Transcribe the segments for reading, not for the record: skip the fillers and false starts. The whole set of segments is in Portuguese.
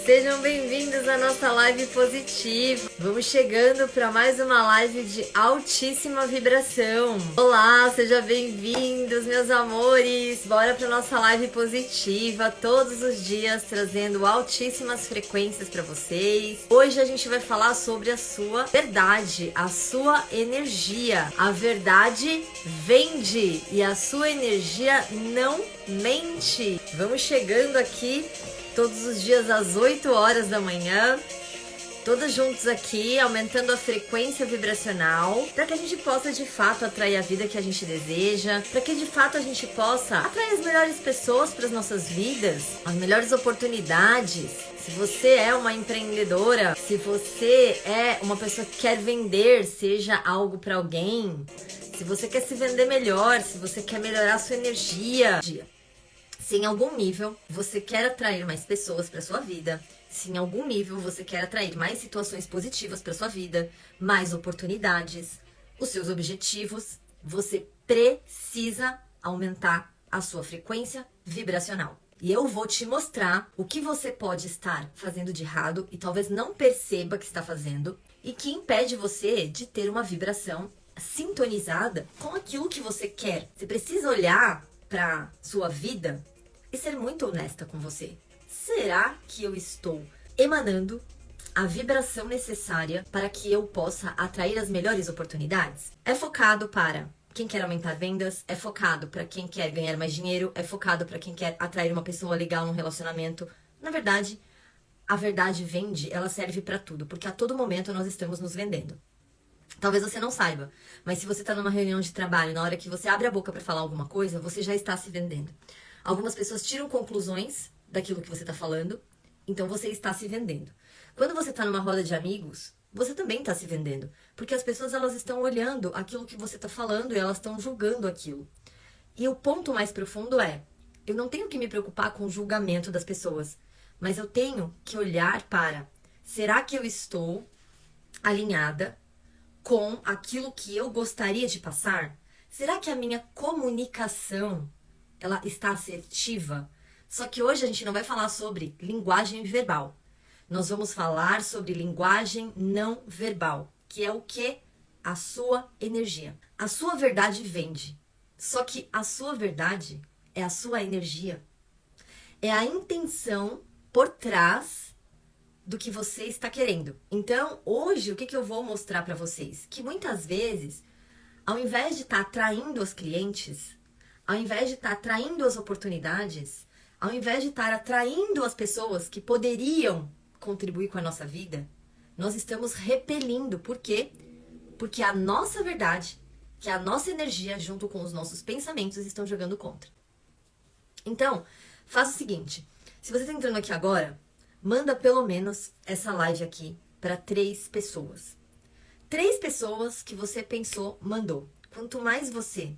Sejam bem-vindos à nossa live positiva. Vamos chegando para mais uma live de altíssima vibração. Olá, sejam bem-vindos, meus amores. Bora para nossa live positiva, todos os dias trazendo altíssimas frequências para vocês. Hoje a gente vai falar sobre a sua verdade, a sua energia. A verdade vende e a sua energia não mente. Vamos chegando aqui todos os dias às 8 horas da manhã, todos juntos aqui, aumentando a frequência vibracional, para que a gente possa de fato atrair a vida que a gente deseja, para que de fato a gente possa atrair as melhores pessoas para as nossas vidas, as melhores oportunidades. Se você é uma empreendedora, se você é uma pessoa que quer vender, seja algo para alguém, se você quer se vender melhor, se você quer melhorar a sua energia, se em algum nível você quer atrair mais pessoas para sua vida, se em algum nível você quer atrair mais situações positivas para sua vida, mais oportunidades, os seus objetivos, você precisa aumentar a sua frequência vibracional. E eu vou te mostrar o que você pode estar fazendo de errado e talvez não perceba que está fazendo e que impede você de ter uma vibração sintonizada com aquilo que você quer. Você precisa olhar para sua vida e ser muito honesta com você. Será que eu estou emanando a vibração necessária para que eu possa atrair as melhores oportunidades? É focado para quem quer aumentar vendas, é focado para quem quer ganhar mais dinheiro, é focado para quem quer atrair uma pessoa legal num relacionamento. Na verdade, a verdade vende, ela serve para tudo, porque a todo momento nós estamos nos vendendo. Talvez você não saiba, mas se você está numa reunião de trabalho, na hora que você abre a boca para falar alguma coisa, você já está se vendendo. Algumas pessoas tiram conclusões daquilo que você está falando, então você está se vendendo. Quando você está numa roda de amigos, você também está se vendendo, porque as pessoas elas estão olhando aquilo que você está falando e elas estão julgando aquilo. E o ponto mais profundo é, eu não tenho que me preocupar com o julgamento das pessoas, mas eu tenho que olhar para, será que eu estou alinhada com aquilo que eu gostaria de passar? Será que a minha comunicação ela está assertiva? Só que hoje a gente não vai falar sobre linguagem verbal. Nós vamos falar sobre linguagem não verbal, que é o que? A sua energia. A sua verdade vende. Só que a sua verdade é a sua energia. É a intenção por trás do que você está querendo. Então, hoje, o que eu vou mostrar para vocês? Que muitas vezes, ao invés de estar atraindo os clientes, ao invés de estar atraindo as oportunidades, ao invés de estar atraindo as pessoas que poderiam contribuir com a nossa vida, nós estamos repelindo. Por quê? Porque a nossa verdade, que é a nossa energia, junto com os nossos pensamentos, estão jogando contra. Então, faça o seguinte. Se você está entrando aqui agora, manda pelo menos essa live aqui para 3 pessoas. 3 pessoas que você pensou, mandou. Quanto mais você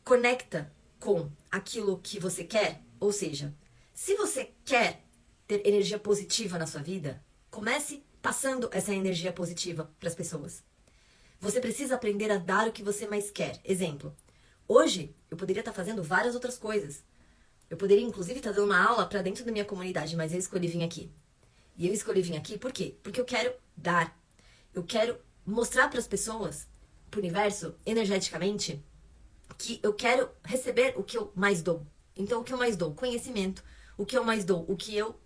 conecta com aquilo que você quer, ou seja, se você quer ter energia positiva na sua vida, comece passando essa energia positiva para as pessoas. Você precisa aprender a dar o que você mais quer. Exemplo, hoje eu poderia estar fazendo várias outras coisas. Eu poderia, inclusive, estar dando uma aula para dentro da minha comunidade, mas eu escolhi vir aqui. E eu escolhi vir aqui por quê? Porque eu quero dar. Eu quero mostrar para as pessoas, para o universo, energeticamente, que eu quero receber o que eu mais dou. Então, o que eu mais dou? Conhecimento. O que eu mais dou? O que eu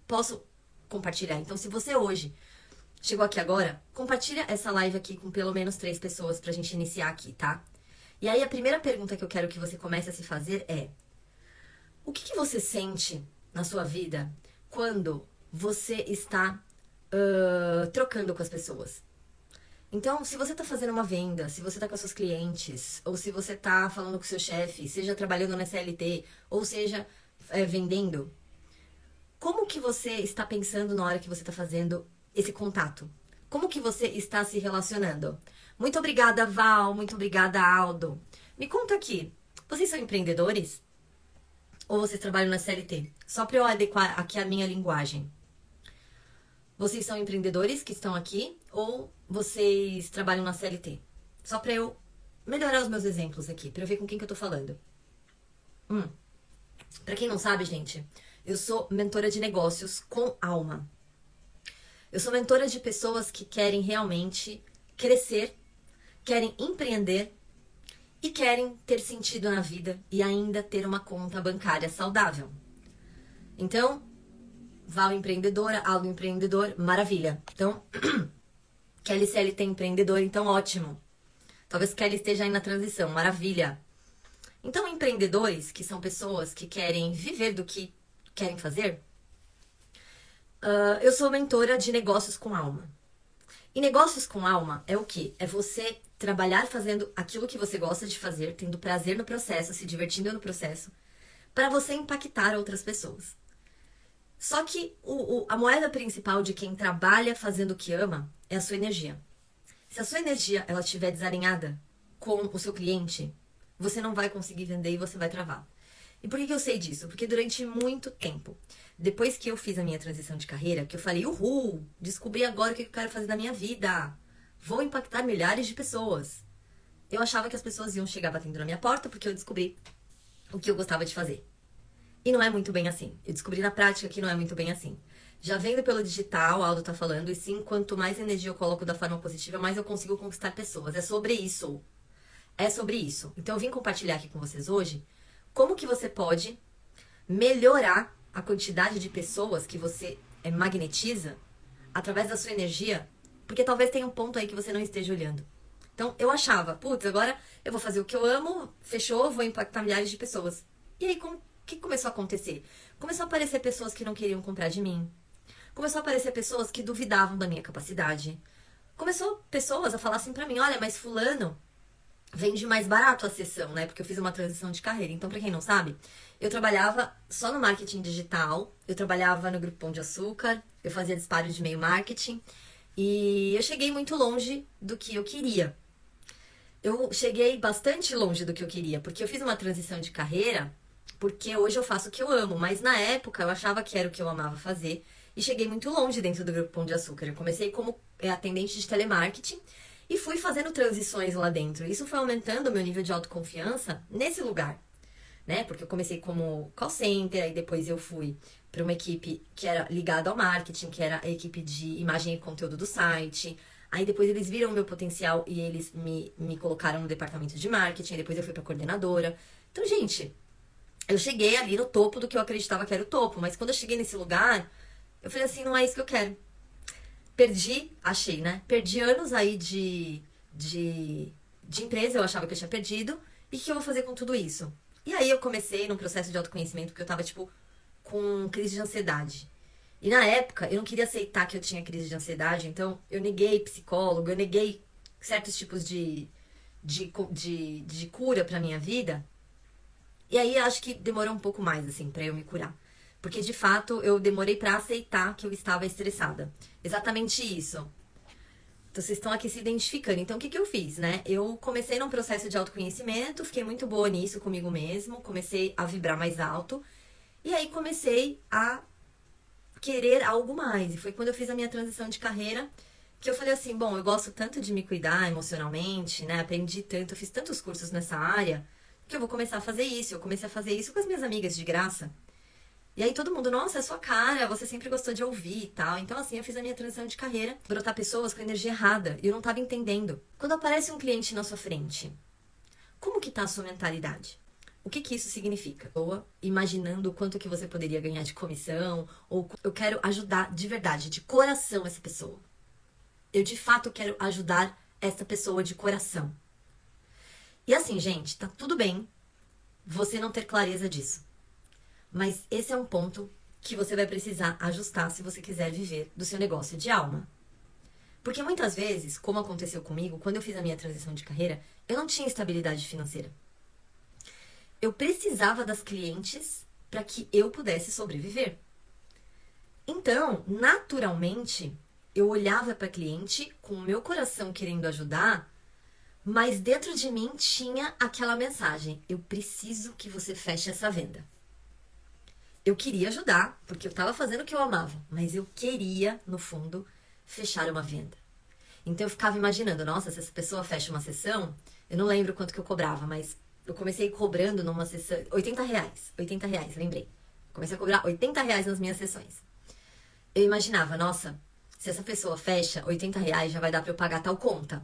posso compartilhar. Então, se você hoje chegou aqui agora, compartilha essa live aqui com pelo menos 3 pessoas pra gente iniciar aqui, tá? E aí, a primeira pergunta que eu quero que você comece a se fazer é: o que você sente na sua vida quando você está trocando com as pessoas? Então, se você está fazendo uma venda, se você está com os seus clientes, ou se você está falando com o seu chefe, seja trabalhando na CLT, ou seja vendendo, como que você está pensando na hora que você está fazendo esse contato? Como que você está se relacionando? Muito obrigada, Val. Muito obrigada, Aldo. Me conta aqui, vocês são empreendedores? Ou vocês trabalham na CLT? Só para eu adequar aqui a minha linguagem. Vocês são empreendedores que estão aqui ou vocês trabalham na CLT? Só para eu melhorar os meus exemplos aqui, para eu ver com quem que eu tô falando. Para quem não sabe, gente, Eu sou mentora de negócios com alma. Eu sou mentora de pessoas que querem realmente crescer, querem empreender e querem ter sentido na vida e ainda ter uma conta bancária saudável. Então, Val empreendedora, Aldo empreendedor, maravilha. Então, Kelly CLT empreendedor, então ótimo. Talvez Kelly esteja aí na transição, maravilha. Então, empreendedores, que são pessoas que querem viver do que querem fazer, eu sou mentora de negócios com alma. E negócios com alma é o quê? É você trabalhar fazendo aquilo que você gosta de fazer, tendo prazer no processo, se divertindo no processo, para você impactar outras pessoas. Só que a moeda principal de quem trabalha fazendo o que ama é a sua energia. Se a sua energia ela estiver desalinhada com o seu cliente, você não vai conseguir vender e você vai travar. E por que eu sei disso? Porque durante muito tempo, depois que eu fiz a minha transição de carreira, que eu falei, uhul, descobri agora o que eu quero fazer da minha vida. Vou impactar milhares de pessoas. Eu achava que as pessoas iam chegar batendo na minha porta porque eu descobri o que eu gostava de fazer. E não é muito bem assim. Eu descobri na prática que não é muito bem assim. Já vendo pelo digital, o Aldo tá falando, e sim, quanto mais energia eu coloco da forma positiva, mais eu consigo conquistar pessoas. É sobre isso. É sobre isso. Então eu vim compartilhar aqui com vocês hoje como que você pode melhorar a quantidade de pessoas que você magnetiza através da sua energia, porque talvez tenha um ponto aí que você não esteja olhando. Então eu achava, putz, agora eu vou fazer o que eu amo, fechou, vou impactar milhares de pessoas. E aí, o que começou a acontecer? Começou a aparecer pessoas que não queriam comprar de mim. Começou a aparecer pessoas que duvidavam da minha capacidade. Começou pessoas a falar assim pra mim, olha, mas fulano vende mais barato a sessão, né? Porque eu fiz uma transição de carreira. Então, pra quem não sabe, eu trabalhava só no marketing digital, eu trabalhava no Grupo Pão de Açúcar, eu fazia disparo de e-mail marketing e eu cheguei muito longe do que eu queria. Eu cheguei bastante longe do que eu queria, porque eu fiz uma transição de carreira, porque hoje eu faço o que eu amo, mas na época eu achava que era o que eu amava fazer e cheguei muito longe dentro do Grupo Pão de Açúcar. Eu comecei como atendente de telemarketing e fui fazendo transições lá dentro. Isso foi aumentando o meu nível de autoconfiança nesse lugar, né? Porque eu comecei como call center, aí depois eu fui para uma equipe que era ligada ao marketing, que era a equipe de imagem e conteúdo do site. Aí depois eles viram o meu potencial e eles me colocaram no departamento de marketing, depois eu fui para coordenadora. Então, gente, eu cheguei ali no topo do que eu acreditava que era o topo, mas quando eu cheguei nesse lugar, eu falei assim, não é isso que eu quero. Achei, né? Perdi anos aí de empresa, eu achava que eu tinha perdido. E o que eu vou fazer com tudo isso? E aí eu comecei num processo de autoconhecimento, porque eu tava, tipo, com crise de ansiedade. E na época, eu não queria aceitar que eu tinha crise de ansiedade, então eu neguei psicólogo, eu neguei certos tipos de cura pra minha vida. E aí acho que demorou um pouco mais, assim, pra eu me curar. Porque, de fato, eu demorei pra aceitar que eu estava estressada. Exatamente isso. Então, vocês estão aqui se identificando. Então, o que eu fiz, né? Eu comecei num processo de autoconhecimento, fiquei muito boa nisso comigo mesmo, comecei a vibrar mais alto. E aí, comecei a querer algo mais. E foi quando eu fiz a minha transição de carreira que eu falei assim, bom, eu gosto tanto de me cuidar emocionalmente, né? Aprendi tanto, eu fiz tantos cursos nessa área, que eu vou começar a fazer isso. Eu comecei a fazer isso com as minhas amigas de graça. E aí todo mundo, nossa, é sua cara, você sempre gostou de ouvir e tal. Então assim, eu fiz a minha transição de carreira, brotar pessoas com energia errada. E eu não tava entendendo. Quando aparece um cliente na sua frente, como que tá a sua mentalidade? O que isso significa? Ou imaginando o quanto que você poderia ganhar de comissão, ou eu quero ajudar de verdade, de coração essa pessoa. Eu de fato quero ajudar essa pessoa de coração. E assim, gente, tá tudo bem você não ter clareza disso. Mas esse é um ponto que você vai precisar ajustar se você quiser viver do seu negócio de alma. Porque muitas vezes, como aconteceu comigo, quando eu fiz a minha transição de carreira, eu não tinha estabilidade financeira. Eu precisava das clientes para que eu pudesse sobreviver. Então, naturalmente, eu olhava para a cliente com o meu coração querendo ajudar, mas dentro de mim tinha aquela mensagem: eu preciso que você feche essa venda. Eu queria ajudar, porque eu estava fazendo o que eu amava, mas eu queria, no fundo, fechar uma venda. Então eu ficava imaginando, nossa, se essa pessoa fecha uma sessão, eu não lembro quanto que eu cobrava, mas eu comecei cobrando numa sessão, R$80, lembrei. Comecei a cobrar R$ 80 nas minhas sessões. Eu imaginava, nossa, se essa pessoa fecha, R$ 80 já vai dar pra eu pagar tal conta.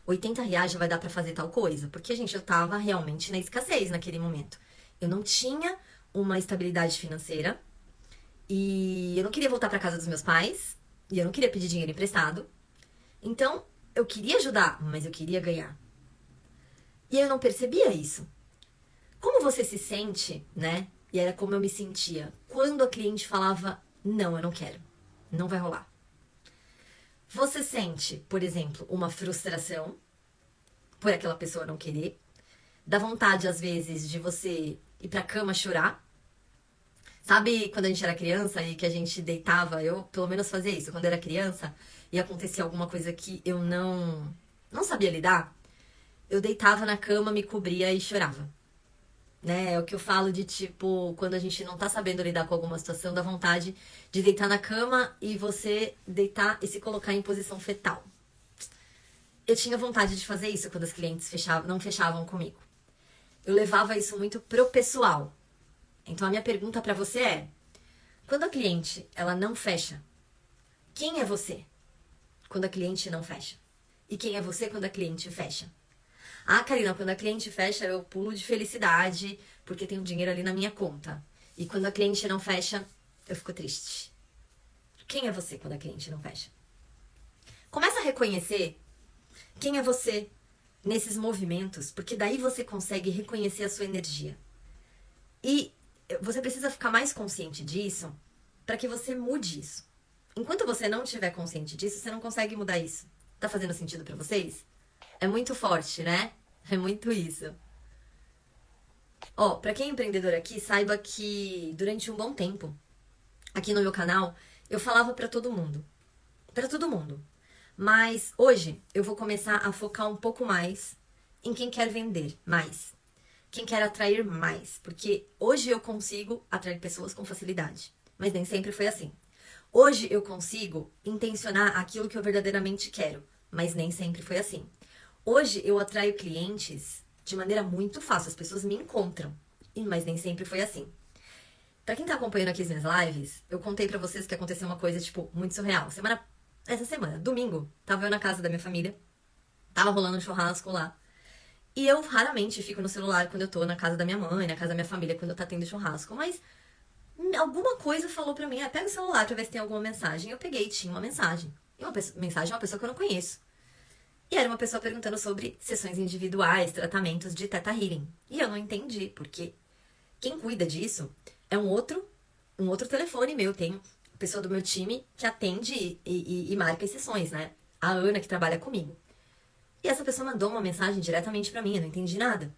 R$ 80 já vai dar pra fazer tal coisa. Porque, gente, eu tava realmente na escassez naquele momento. Eu não tinha uma estabilidade financeira. E eu não queria voltar pra casa dos meus pais. E eu não queria pedir dinheiro emprestado. Então, eu queria ajudar, mas eu queria ganhar. E eu não percebia isso. Como você se sente, né? E era como eu me sentia quando a cliente falava, não, eu não quero. Não vai rolar. Você sente, por exemplo, uma frustração por aquela pessoa não querer. Dá vontade, às vezes, de você ir pra cama chorar. Sabe quando a gente era criança e que a gente deitava? Eu, pelo menos, fazia isso. Quando eu era criança e acontecia alguma coisa que eu não sabia lidar, eu deitava na cama, me cobria e chorava. Né? É o que eu falo de, tipo, quando a gente não tá sabendo lidar com alguma situação, dá vontade de deitar na cama e você deitar e se colocar em posição fetal. Eu tinha vontade de fazer isso quando as clientes não fechavam comigo. Eu levava isso muito pro pessoal. Então a minha pergunta pra você é: quando a cliente, ela não fecha, quem é você quando a cliente não fecha? E quem é você quando a cliente fecha? Ah, Karina, quando a cliente fecha, eu pulo de felicidade, porque tem um dinheiro ali na minha conta. E quando a cliente não fecha, eu fico triste. Quem é você quando a cliente não fecha? Começa a reconhecer quem é você nesses movimentos, porque daí você consegue reconhecer a sua energia. E você precisa ficar mais consciente disso para que você mude isso. Enquanto você não estiver consciente disso, você não consegue mudar isso. Tá fazendo sentido para vocês? É muito forte, né? É muito isso. Ó, pra quem é empreendedor aqui, saiba que durante um bom tempo, aqui no meu canal, eu falava pra todo mundo. Pra todo mundo. Mas hoje eu vou começar a focar um pouco mais em quem quer vender mais. Quem quer atrair mais. Porque hoje eu consigo atrair pessoas com facilidade. Mas nem sempre foi assim. Hoje eu consigo intencionar aquilo que eu verdadeiramente quero. Mas nem sempre foi assim. Hoje eu atraio clientes de maneira muito fácil. As pessoas me encontram. Mas nem sempre foi assim. Pra quem tá acompanhando aqui as minhas lives, eu contei pra vocês que aconteceu uma coisa, tipo, muito surreal. Essa semana, domingo, tava eu na casa da minha família. Tava rolando um churrasco lá. E eu raramente fico no celular quando eu tô na casa da minha mãe, na casa da minha família, quando tá tendo churrasco. Mas alguma coisa falou pra mim, pega o celular pra ver se tem alguma mensagem. Eu peguei e tinha uma mensagem. E mensagem de uma pessoa que eu não conheço. E era uma pessoa perguntando sobre sessões individuais, tratamentos de Theta Healing. E eu não entendi, porque quem cuida disso é um outro telefone meu. Tem pessoa do meu time que atende e marca as sessões, né? A Ana, que trabalha comigo. E essa pessoa mandou uma mensagem diretamente pra mim, eu não entendi nada.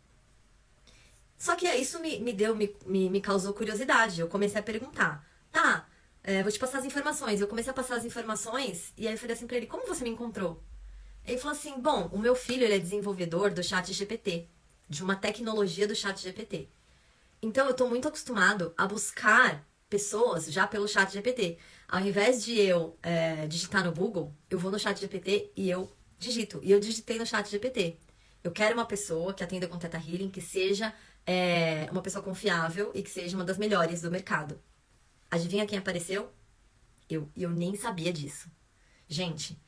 Só que isso me causou curiosidade. Eu comecei a perguntar. Tá, vou te passar as informações. Eu comecei a passar as informações e aí eu falei assim pra ele, como você me encontrou? Ele falou assim, bom, o meu filho ele é desenvolvedor do ChatGPT, de uma tecnologia do ChatGPT. Então eu tô muito acostumado a buscar pessoas já pelo ChatGPT. Ao invés de eu digitar no Google, eu vou no ChatGPT e eu digito. E eu digitei no ChatGPT. Eu quero uma pessoa que atenda com Theta Healing, que seja uma pessoa confiável e que seja uma das melhores do mercado. Adivinha quem apareceu? E eu nem sabia disso. Gente,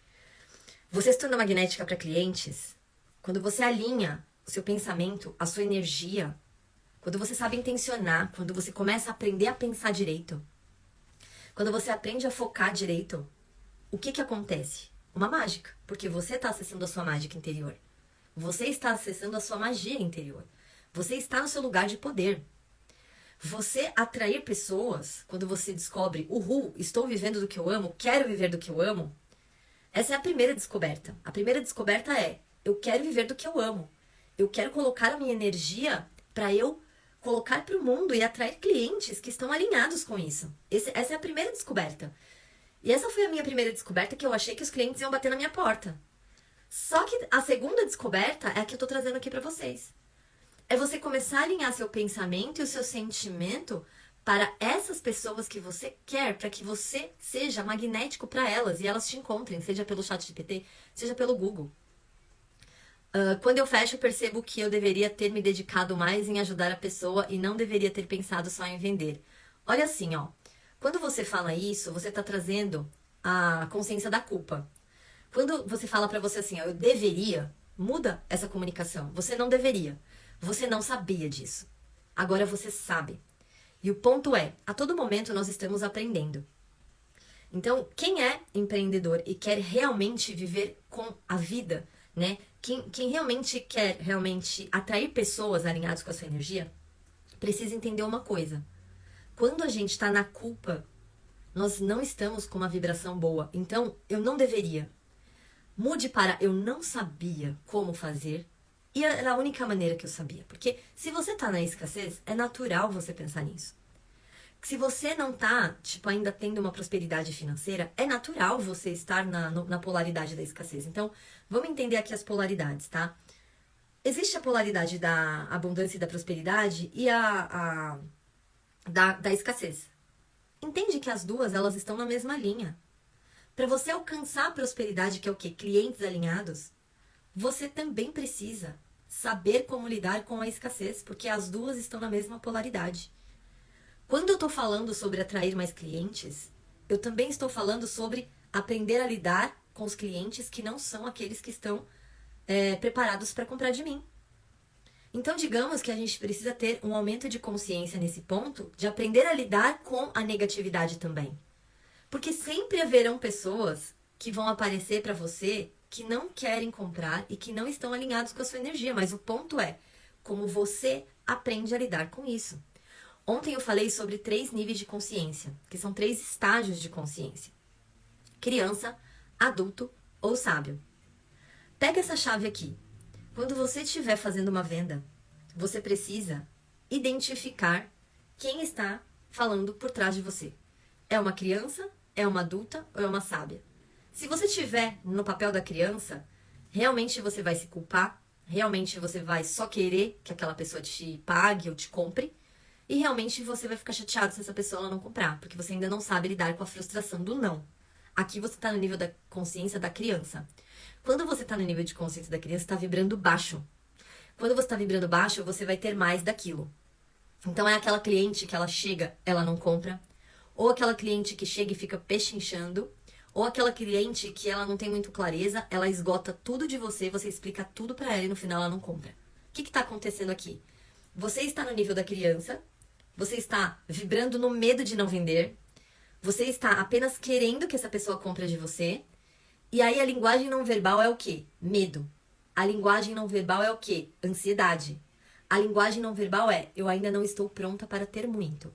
você se torna magnética para clientes quando você alinha o seu pensamento, a sua energia, quando você sabe intencionar, quando você começa a aprender a pensar direito, quando você aprende a focar direito. O que acontece? Uma mágica, porque você está acessando a sua mágica interior. Você está acessando a sua magia interior. Você está no seu lugar de poder. Você atrair pessoas, quando você descobre, estou vivendo do que eu amo, quero viver do que eu amo. Essa é a primeira descoberta. A primeira descoberta é, eu quero viver do que eu amo. Eu quero colocar a minha energia para eu colocar para o mundo e atrair clientes que estão alinhados com isso. Essa é a primeira descoberta. E essa foi a minha primeira descoberta, que eu achei que os clientes iam bater na minha porta. Só que a segunda descoberta é a que eu tô trazendo aqui para vocês. É você começar a alinhar seu pensamento e o seu sentimento para essas pessoas que você quer, para que você seja magnético para elas e elas te encontrem, seja pelo ChatGPT, seja pelo Google. Quando eu fecho, eu percebo que eu deveria ter me dedicado mais em ajudar a pessoa e não deveria ter pensado só em vender. Olha assim, ó. Quando você fala isso, você tá trazendo a consciência da culpa. Quando você fala pra você assim, ó, eu deveria, muda essa comunicação. Você não deveria. Você não sabia disso. Agora você sabe. E o ponto é, a todo momento nós estamos aprendendo. Então, quem é empreendedor e quer realmente viver com a vida, né? Quem realmente quer atrair pessoas alinhadas com a sua energia, precisa entender uma coisa. Quando a gente está na culpa, nós não estamos com uma vibração boa. Então, eu não deveria. Mude para eu não sabia como fazer e era a única maneira que eu sabia. Porque se você está na escassez, é natural você pensar nisso. Se você não tá, ainda tendo uma prosperidade financeira, é natural você estar na polaridade da escassez. Então, vamos entender aqui as polaridades, tá? Existe a polaridade da abundância e da prosperidade e da escassez. Entende que as duas, elas estão na mesma linha. Para você alcançar a prosperidade, que é o quê? Clientes alinhados, você também precisa saber como lidar com a escassez, porque as duas estão na mesma polaridade. Quando eu estou falando sobre atrair mais clientes, eu também estou falando sobre aprender a lidar com os clientes que não são aqueles que estão preparados para comprar de mim. Então, digamos que a gente precisa ter um aumento de consciência nesse ponto, de aprender a lidar com a negatividade também. Porque sempre haverão pessoas que vão aparecer para você que não querem comprar e que não estão alinhados com a sua energia. Mas o ponto é como você aprende a lidar com isso. Ontem eu falei sobre 3 níveis de consciência, que são 3 estágios de consciência. Criança, adulto ou sábio. Pega essa chave aqui. Quando você estiver fazendo uma venda, você precisa identificar quem está falando por trás de você. É uma criança, é uma adulta ou é uma sábia? Se você estiver no papel da criança, realmente você vai se culpar, realmente você vai só querer que aquela pessoa te pague ou te compre, e realmente você vai ficar chateado se essa pessoa não comprar, porque você ainda não sabe lidar com a frustração do não. Aqui você está no nível da consciência da criança. Quando você está no nível de consciência da criança, está vibrando baixo. Quando você está vibrando baixo, você vai ter mais daquilo. Então é aquela cliente que ela chega, ela não compra. Ou aquela cliente que chega e fica pechinchando. Ou aquela cliente que ela não tem muito clareza, ela esgota tudo de você, você explica tudo para ela e no final ela não compra. O que está acontecendo aqui? Você está no nível da criança, você está vibrando no medo de não vender, você está apenas querendo que essa pessoa compre de você, e aí a linguagem não verbal é o quê? Medo. A linguagem não verbal é o quê? Ansiedade. A linguagem não verbal é, eu ainda não estou pronta para ter muito.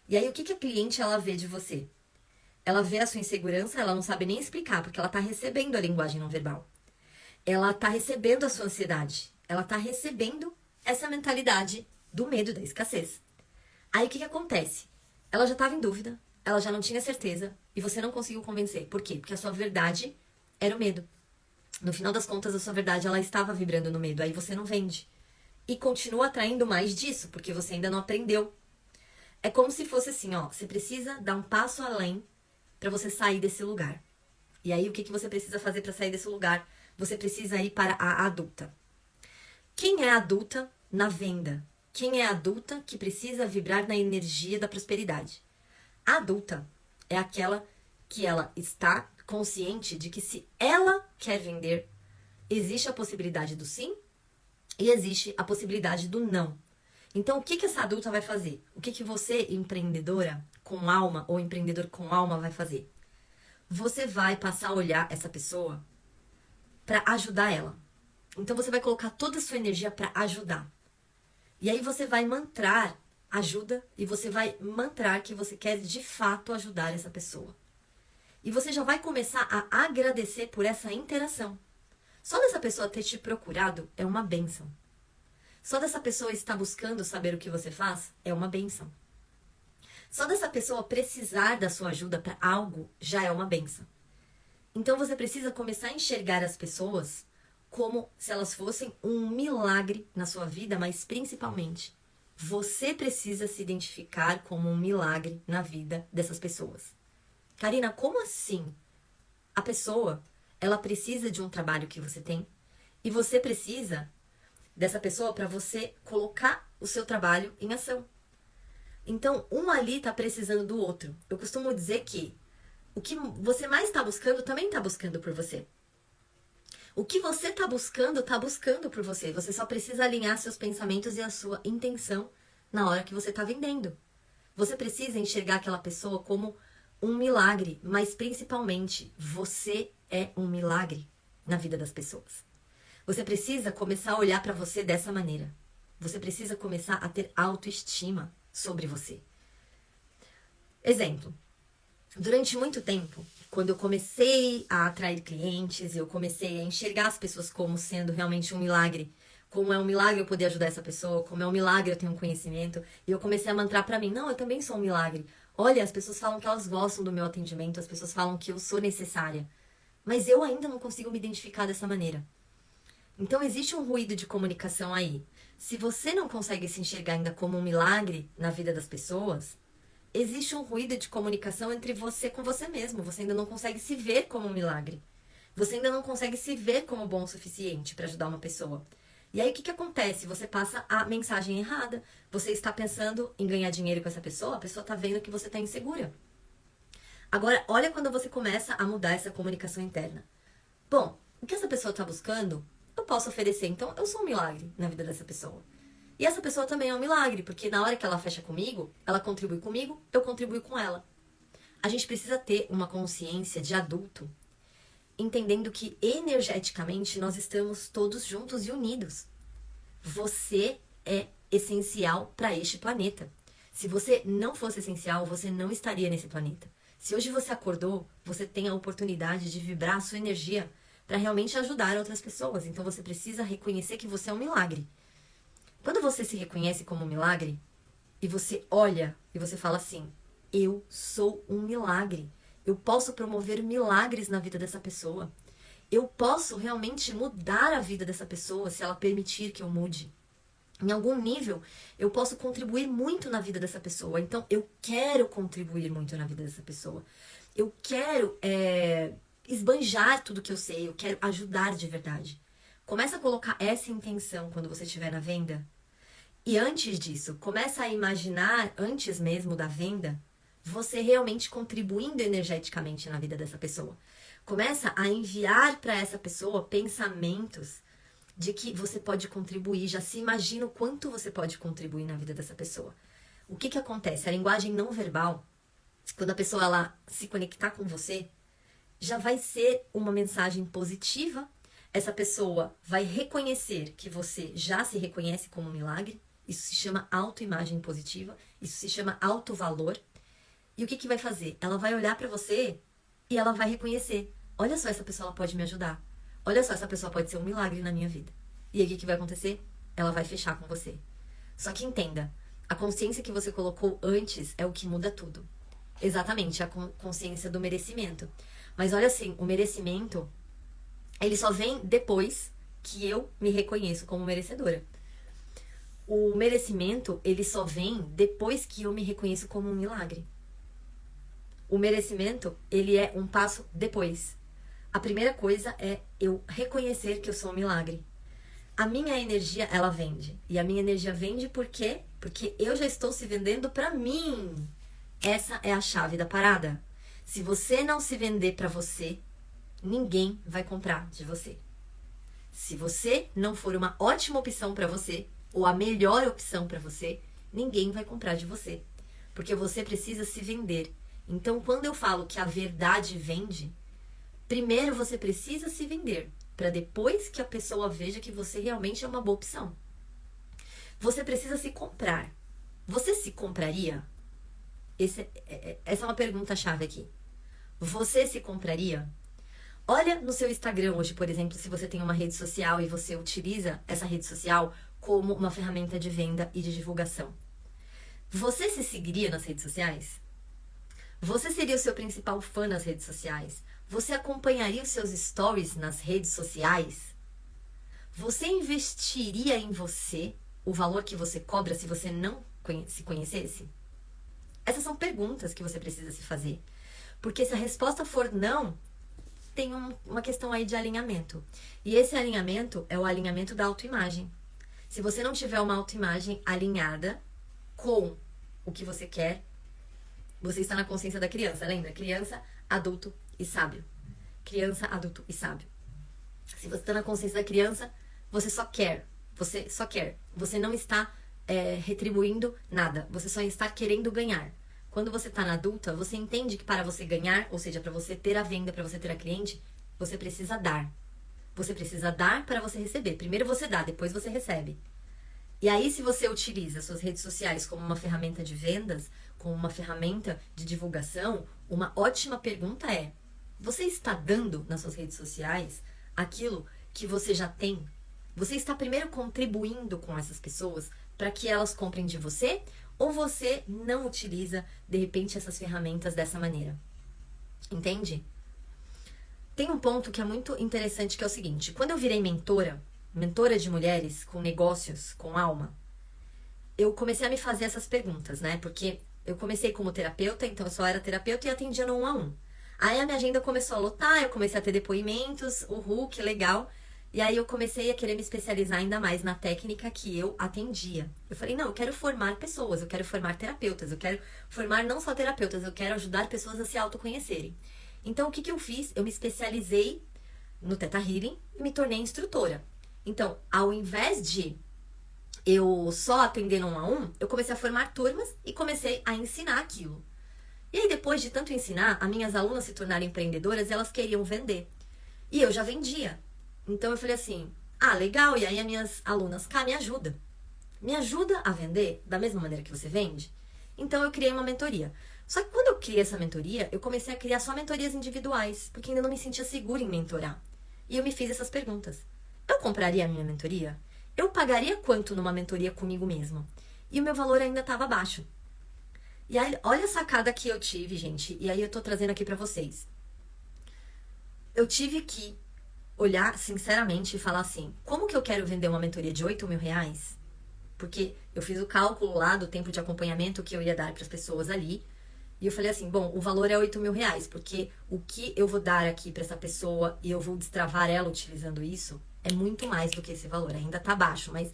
E aí o que a cliente ela vê de você? Ela vê a sua insegurança, ela não sabe nem explicar, porque ela está recebendo a linguagem não verbal. Ela está recebendo a sua ansiedade. Ela está recebendo essa mentalidade do medo, da escassez. Aí o que acontece? Ela já estava em dúvida, ela já não tinha certeza e você não conseguiu convencer. Por quê? Porque a sua verdade era o medo. No final das contas, a sua verdade ela estava vibrando no medo, aí você não vende. E continua atraindo mais disso, porque você ainda não aprendeu. É como se fosse assim, ó, você precisa dar um passo além para você sair desse lugar. E aí o que você precisa fazer para sair desse lugar? Você precisa ir para a adulta. Quem é adulta na venda? Quem é adulta que precisa vibrar na energia da prosperidade? A adulta é aquela que ela está consciente de que se ela quer vender, existe a possibilidade do sim e existe a possibilidade do não. Então, o que essa adulta vai fazer? O que você, empreendedora com alma ou empreendedor com alma, vai fazer? Você vai passar a olhar essa pessoa para ajudar ela. Então, você vai colocar toda a sua energia para ajudar. E aí você vai mantrar ajuda e você vai mantrar que você quer de fato ajudar essa pessoa. E você já vai começar a agradecer por essa interação. Só dessa pessoa ter te procurado é uma bênção. Só dessa pessoa estar buscando saber o que você faz é uma bênção. Só dessa pessoa precisar da sua ajuda para algo já é uma bênção. Então você precisa começar a enxergar as pessoas como se elas fossem um milagre na sua vida, mas principalmente, você precisa se identificar como um milagre na vida dessas pessoas. Karina, como assim? A pessoa, ela precisa de um trabalho que você tem E você precisa dessa pessoa para você colocar o seu trabalho em ação. Então, um ali tá precisando do outro. Eu costumo dizer que o que você mais está buscando também está buscando por você. O que você está buscando por você. Você só precisa alinhar seus pensamentos e a sua intenção na hora que você está vendendo. Você precisa enxergar aquela pessoa como um milagre, mas principalmente você é um milagre na vida das pessoas. Você precisa começar a olhar para você dessa maneira. Você precisa começar a ter autoestima sobre você. Exemplo. Durante muito tempo, quando eu comecei a atrair clientes, eu comecei a enxergar as pessoas como sendo realmente um milagre, como é um milagre eu poder ajudar essa pessoa, como é um milagre eu ter um conhecimento, e eu comecei a mantrar pra mim, não, eu também sou um milagre. Olha, as pessoas falam que elas gostam do meu atendimento, as pessoas falam que eu sou necessária, mas eu ainda não consigo me identificar dessa maneira. Então existe um ruído de comunicação aí. Se você não consegue se enxergar ainda como um milagre na vida das pessoas, existe um ruído de comunicação entre você com você mesmo. Você ainda não consegue se ver como um milagre. Você ainda não consegue se ver como bom o suficiente para ajudar uma pessoa. E aí o que acontece? Você passa a mensagem errada. Você está pensando em ganhar dinheiro com essa pessoa, a pessoa está vendo que você está insegura. Agora, olha quando você começa a mudar essa comunicação interna. Bom, o que essa pessoa está buscando, eu posso oferecer. Então, eu sou um milagre na vida dessa pessoa. E essa pessoa também é um milagre, porque na hora que ela fecha comigo, ela contribui comigo, eu contribuo com ela. A gente precisa ter uma consciência de adulto, entendendo que energeticamente nós estamos todos juntos e unidos. Você é essencial para este planeta. Se você não fosse essencial, você não estaria nesse planeta. Se hoje você acordou, você tem a oportunidade de vibrar a sua energia para realmente ajudar outras pessoas. Então você precisa reconhecer que você é um milagre. Quando você se reconhece como um milagre, e você olha e você fala assim, eu sou um milagre. Eu posso promover milagres na vida dessa pessoa. Eu posso realmente mudar a vida dessa pessoa se ela permitir que eu mude. Em algum nível, eu posso contribuir muito na vida dessa pessoa. Então, eu quero contribuir muito na vida dessa pessoa. Eu quero esbanjar tudo que eu sei. Eu quero ajudar de verdade. Começa a colocar essa intenção quando você estiver na venda. E antes disso, começa a imaginar, antes mesmo da venda, você realmente contribuindo energeticamente na vida dessa pessoa. Começa a enviar para essa pessoa pensamentos de que você pode contribuir. Já se imagina o quanto você pode contribuir na vida dessa pessoa. O que acontece? A linguagem não verbal, quando a pessoa ela se conectar com você, já vai ser uma mensagem positiva. Essa pessoa vai reconhecer que você já se reconhece como um milagre. Isso se chama autoimagem positiva. Isso se chama autovalor. E o que vai fazer? Ela vai olhar para você e ela vai reconhecer. Olha só, essa pessoa ela pode me ajudar. Olha só, essa pessoa pode ser um milagre na minha vida. E aí o que vai acontecer? Ela vai fechar com você. Só que entenda, a consciência que você colocou antes é o que muda tudo. Exatamente, a consciência do merecimento. Mas olha assim, o merecimento, ele só vem depois que eu me reconheço como merecedora. O merecimento, ele só vem depois que eu me reconheço como um milagre. O merecimento, ele é um passo depois. A primeira coisa é eu reconhecer que eu sou um milagre. A minha energia, ela vende. E a minha energia vende por quê? Porque eu já estou se vendendo pra mim. Essa é a chave da parada. Se você não se vender pra você, ninguém vai comprar de você. Se você não for uma ótima opção pra você, ou a melhor opção pra você, ninguém vai comprar de você. Porque você precisa se vender. Então, quando eu falo que a verdade vende, primeiro você precisa se vender, para depois que a pessoa veja que você realmente é uma boa opção. Você precisa se comprar. Você se compraria? Essa é uma pergunta-chave aqui. Você se compraria? Olha no seu Instagram hoje, por exemplo, se você tem uma rede social e você utiliza essa rede social como uma ferramenta de venda e de divulgação. Você se seguiria nas redes sociais? Você seria o seu principal fã nas redes sociais? Você acompanharia os seus stories nas redes sociais? Você investiria em você o valor que você cobra se você não se conhecesse? Essas são perguntas que você precisa se fazer. Porque se a resposta for não, tem uma questão aí de alinhamento. E esse alinhamento é o alinhamento da autoimagem. Se você não tiver uma autoimagem alinhada com o que você quer, você está na consciência da criança, lembra? Criança, adulto e sábio. Criança, adulto e sábio. Se você está na consciência da criança, você só quer. Você só quer. Você não está retribuindo nada. Você só está querendo ganhar. Quando você está na adulta, você entende que para você ganhar, ou seja, para você ter a venda, para você ter a cliente, você precisa dar. Você precisa dar para você receber. Primeiro você dá, depois você recebe. E aí, se você utiliza suas redes sociais como uma ferramenta de vendas, como uma ferramenta de divulgação, uma ótima pergunta é: você está dando nas suas redes sociais aquilo que você já tem? Você está primeiro contribuindo com essas pessoas para que elas comprem de você? Ou você não utiliza, de repente, essas ferramentas dessa maneira? Entende? Tem um ponto que é muito interessante, que é o seguinte: quando eu virei mentora de mulheres com negócios, com alma, eu comecei a me fazer essas perguntas, né? Porque eu comecei como terapeuta, então eu só era terapeuta e atendia no 1-a-1. Aí a minha agenda começou a lotar, eu comecei a ter depoimentos, que legal. E aí eu comecei a querer me especializar ainda mais na técnica que eu atendia. Eu falei, não, eu quero formar pessoas, eu quero formar terapeutas, eu quero formar não só terapeutas, eu quero ajudar pessoas a se autoconhecerem. Então, o que eu fiz? Eu me especializei no Theta Healing e me tornei instrutora. Então, ao invés de eu só atender no 1-a-1, eu comecei a formar turmas e comecei a ensinar aquilo. E aí, depois de tanto ensinar, as minhas alunas se tornaram empreendedoras e elas queriam vender. E eu já vendia. Então, eu falei assim, legal, e aí as minhas alunas, me ajuda. Me ajuda a vender da mesma maneira que você vende? Então, eu criei uma mentoria. Só que quando eu criei essa mentoria, eu comecei a criar só mentorias individuais, porque ainda não me sentia segura em mentorar. E eu me fiz essas perguntas. Eu compraria a minha mentoria? Eu pagaria quanto numa mentoria comigo mesmo? E o meu valor ainda estava baixo. E aí, olha a sacada que eu tive, gente. E aí eu tô trazendo aqui pra vocês. Eu tive que olhar sinceramente e falar assim, como que eu quero vender uma mentoria de 8 mil reais? Porque eu fiz o cálculo lá do tempo de acompanhamento que eu ia dar para as pessoas ali. E eu falei assim, bom, o valor é 8 mil reais, porque o que eu vou dar aqui para essa pessoa e eu vou destravar ela utilizando isso é muito mais do que esse valor. Ainda tá baixo, mas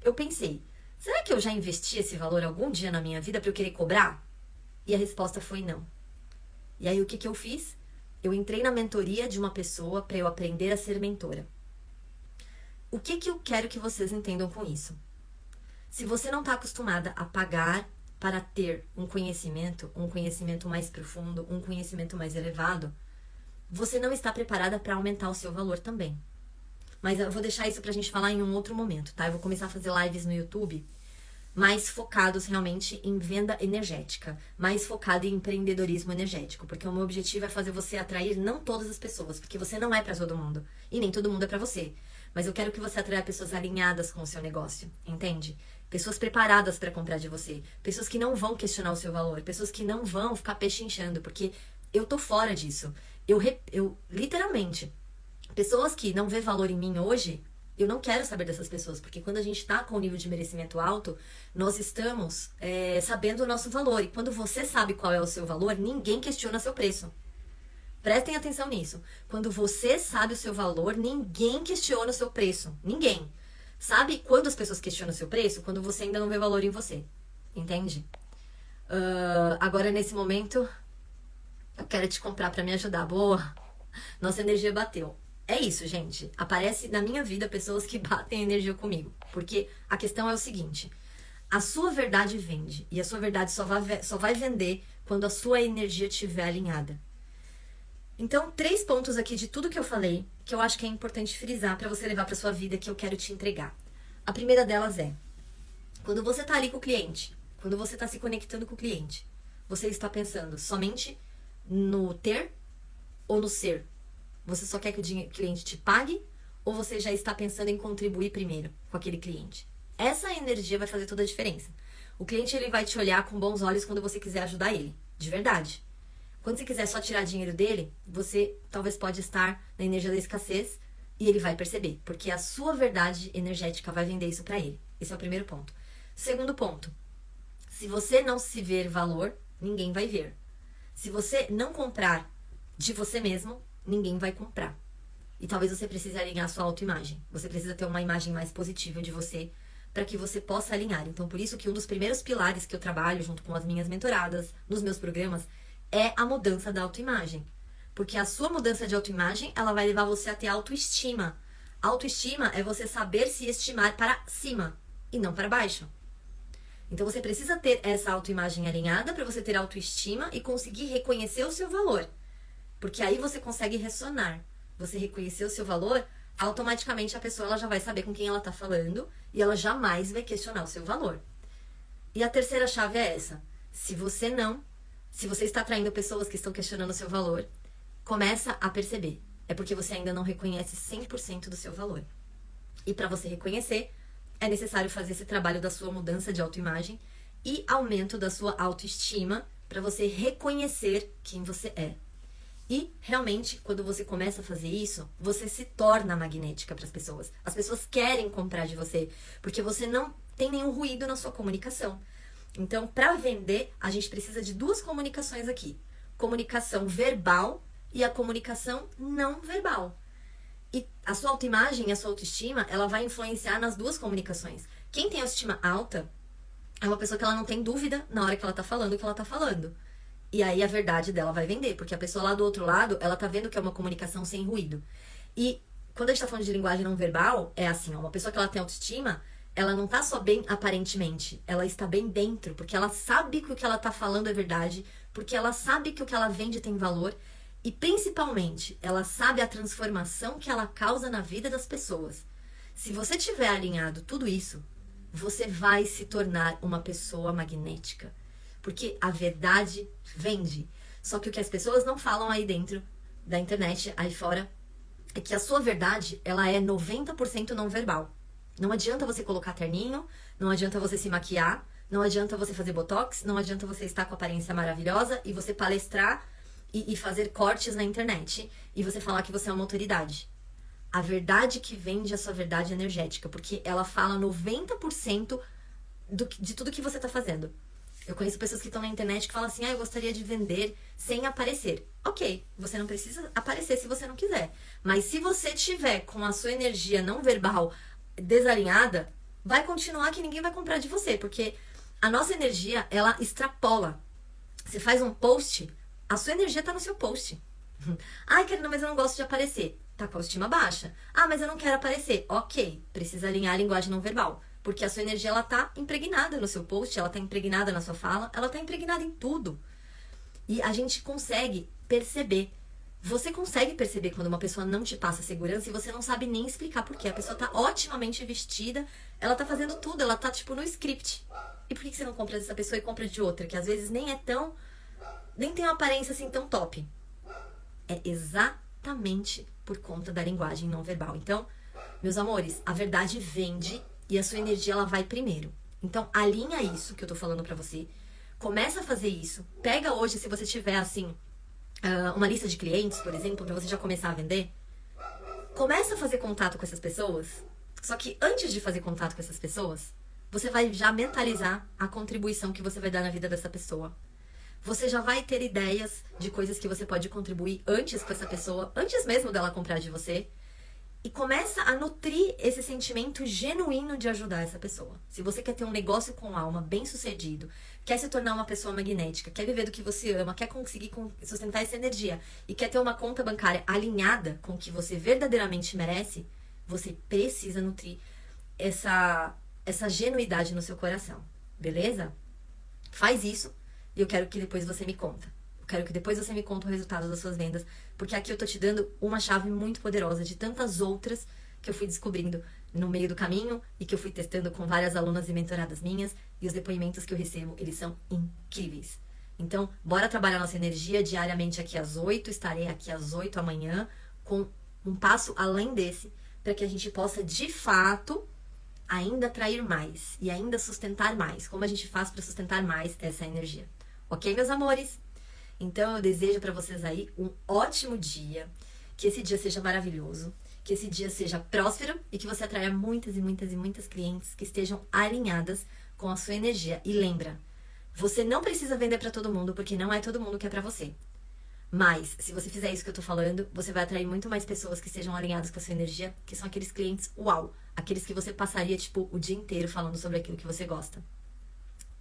eu pensei, será que eu já investi esse valor algum dia na minha vida para eu querer cobrar? E a resposta foi não. E aí o que eu fiz? Eu entrei na mentoria de uma pessoa para eu aprender a ser mentora. O que eu quero que vocês entendam com isso? Se você não está acostumada a pagar para ter um conhecimento mais profundo, um conhecimento mais elevado, você não está preparada para aumentar o seu valor também. Mas eu vou deixar isso pra gente falar em um outro momento, tá? Eu vou começar a fazer lives no YouTube mais focados realmente em venda energética, mais focado em empreendedorismo energético, porque o meu objetivo é fazer você atrair não todas as pessoas, porque você não é para todo mundo, e nem todo mundo é para você. Mas eu quero que você atraia pessoas alinhadas com o seu negócio, entende? Pessoas preparadas para comprar de você, pessoas que não vão questionar o seu valor, pessoas que não vão ficar pechinchando, porque eu tô fora disso. Eu literalmente, pessoas que não vê valor em mim hoje, eu não quero saber dessas pessoas, porque quando a gente tá com um nível de merecimento alto, nós estamos sabendo o nosso valor. E quando você sabe qual é o seu valor, ninguém questiona seu preço. Prestem atenção nisso. Quando você sabe o seu valor, ninguém questiona o seu preço. Ninguém. Sabe quando as pessoas questionam o seu preço? Quando você ainda não vê valor em você. Entende? Agora, nesse momento, eu quero te comprar pra me ajudar. Boa! Nossa energia bateu. É isso, gente. Aparece na minha vida pessoas que batem energia comigo. Porque a questão é o seguinte. A sua verdade vende. E a sua verdade só vai vender quando a sua energia estiver alinhada. Então, 3 pontos aqui de tudo que eu falei, que eu acho que é importante frisar para você levar para sua vida, que eu quero te entregar. A primeira delas é, quando você tá ali com o cliente, quando você tá se conectando com o cliente, você está pensando somente no ter ou no ser? Você só quer que o cliente te pague ou você já está pensando em contribuir primeiro com aquele cliente? Essa energia vai fazer toda a diferença. O cliente ele vai te olhar com bons olhos quando você quiser ajudar ele, de verdade. Quando você quiser só tirar dinheiro dele, você talvez pode estar na energia da escassez e ele vai perceber, porque a sua verdade energética vai vender isso pra ele. Esse é o primeiro ponto. Segundo ponto, se você não se ver valor, ninguém vai ver. Se você não comprar de você mesmo, ninguém vai comprar. E talvez você precise alinhar a sua autoimagem. Você precisa ter uma imagem mais positiva de você para que você possa alinhar. Então, por isso que um dos primeiros pilares que eu trabalho junto com as minhas mentoradas, nos meus programas, é a mudança da autoimagem. Porque a sua mudança de autoimagem, ela vai levar você a ter autoestima. Autoestima é você saber se estimar para cima e não para baixo. Então, você precisa ter essa autoimagem alinhada para você ter autoestima e conseguir reconhecer o seu valor. Porque aí você consegue ressonar. Você reconhecer o seu valor, automaticamente a pessoa ela já vai saber com quem ela está falando e ela jamais vai questionar o seu valor. E a terceira chave é essa. Se você está atraindo pessoas que estão questionando o seu valor, começa a perceber. É porque você ainda não reconhece 100% do seu valor. E para você reconhecer, é necessário fazer esse trabalho da sua mudança de autoimagem e aumento da sua autoestima para você reconhecer quem você é. E, realmente, quando você começa a fazer isso, você se torna magnética para as pessoas. As pessoas querem comprar de você, porque você não tem nenhum ruído na sua comunicação. Então, para vender, a gente precisa de duas comunicações aqui. Comunicação verbal e a comunicação não verbal. E a sua autoimagem e a sua autoestima, ela vai influenciar nas duas comunicações. Quem tem autoestima alta é uma pessoa que ela não tem dúvida na hora que ela tá falando o que ela tá falando. E aí a verdade dela vai vender, porque a pessoa lá do outro lado, ela tá vendo que é uma comunicação sem ruído. E quando a gente tá falando de linguagem não verbal, é assim, ó, uma pessoa que ela tem autoestima, ela não tá só bem aparentemente, ela está bem dentro, porque ela sabe que o que ela tá falando é verdade, porque ela sabe que o que ela vende tem valor, e principalmente, ela sabe a transformação que ela causa na vida das pessoas. Se você tiver alinhado tudo isso, você vai se tornar uma pessoa magnética. Porque a verdade vende. Só que o que as pessoas não falam aí dentro da internet, aí fora, é que a sua verdade, ela é 90% não verbal. Não adianta você colocar terninho, não adianta você se maquiar, não adianta você fazer botox, não adianta você estar com aparência maravilhosa e você palestrar e fazer cortes na internet e você falar que você é uma autoridade. A verdade que vende é a sua verdade energética, porque ela fala 90% de tudo que você está fazendo. Eu conheço pessoas que estão na internet que falam assim, eu gostaria de vender sem aparecer. Ok, você não precisa aparecer se você não quiser. Mas se você tiver com a sua energia não verbal desalinhada, vai continuar que ninguém vai comprar de você. Porque a nossa energia, ela extrapola. Você faz um post, a sua energia está no seu post. Ai, Karina, mas eu não gosto de aparecer. Tá com a autoestima baixa. Ah, mas eu não quero aparecer. Ok, precisa alinhar a linguagem não verbal. Porque a sua energia, ela tá impregnada no seu post, ela tá impregnada na sua fala, ela tá impregnada em tudo. E a gente consegue perceber. Você consegue perceber quando uma pessoa não te passa segurança e você não sabe nem explicar por quê. A pessoa tá otimamente vestida, ela tá fazendo tudo, ela tá tipo no script. E por que você não compra dessa pessoa e compra de outra? Que às vezes nem é tão... nem tem uma aparência assim tão top. É exatamente por conta da linguagem não verbal. Então, meus amores, a verdade vende e a sua energia, ela vai primeiro. Então, alinha isso que eu tô falando pra você. Começa a fazer isso. Pega hoje, se você tiver, assim, uma lista de clientes, por exemplo, pra você já começar a vender. Começa a fazer contato com essas pessoas. Só que antes de fazer contato com essas pessoas, você vai já mentalizar a contribuição que você vai dar na vida dessa pessoa. Você já vai ter ideias de coisas que você pode contribuir antes com essa pessoa, antes mesmo dela comprar de você. E começa a nutrir esse sentimento genuíno de ajudar essa pessoa. Se você quer ter um negócio com alma bem sucedido, quer se tornar uma pessoa magnética, quer viver do que você ama, quer conseguir sustentar essa energia e quer ter uma conta bancária alinhada com o que você verdadeiramente merece, você precisa nutrir essa genuidade no seu coração. Beleza? Faz isso e eu quero que depois você me conta. Eu quero que depois você me conte o resultado das suas vendas, porque aqui eu tô te dando uma chave muito poderosa de tantas outras que eu fui descobrindo no meio do caminho e que eu fui testando com várias alunas e mentoradas minhas, e os depoimentos que eu recebo, eles são incríveis. Então, bora trabalhar nossa energia diariamente aqui às 8, estarei aqui às 8 amanhã com um passo além desse, para que a gente possa, de fato, ainda atrair mais e ainda sustentar mais. Como a gente faz para sustentar mais essa energia? Ok, meus amores? Então eu desejo para vocês aí um ótimo dia, que esse dia seja maravilhoso, que esse dia seja próspero e que você atraia muitas e muitas e muitas clientes que estejam alinhadas com a sua energia. E lembra, você não precisa vender para todo mundo, porque não é todo mundo que é para você. Mas, se você fizer isso que eu tô falando, você vai atrair muito mais pessoas que sejam alinhadas com a sua energia, que são aqueles clientes uau, aqueles que você passaria, tipo, o dia inteiro falando sobre aquilo que você gosta.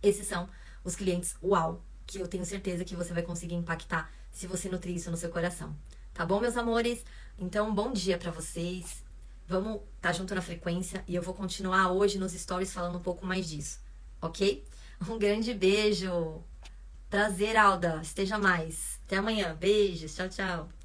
Esses são os clientes uau, que eu tenho certeza que você vai conseguir impactar se você nutrir isso no seu coração. Tá bom, meus amores? Então, bom dia pra vocês. Vamos estar junto na frequência e eu vou continuar hoje nos stories falando um pouco mais disso, ok? Um grande beijo. Prazer, Alda. Esteja mais. Até amanhã. Beijos. Tchau, tchau.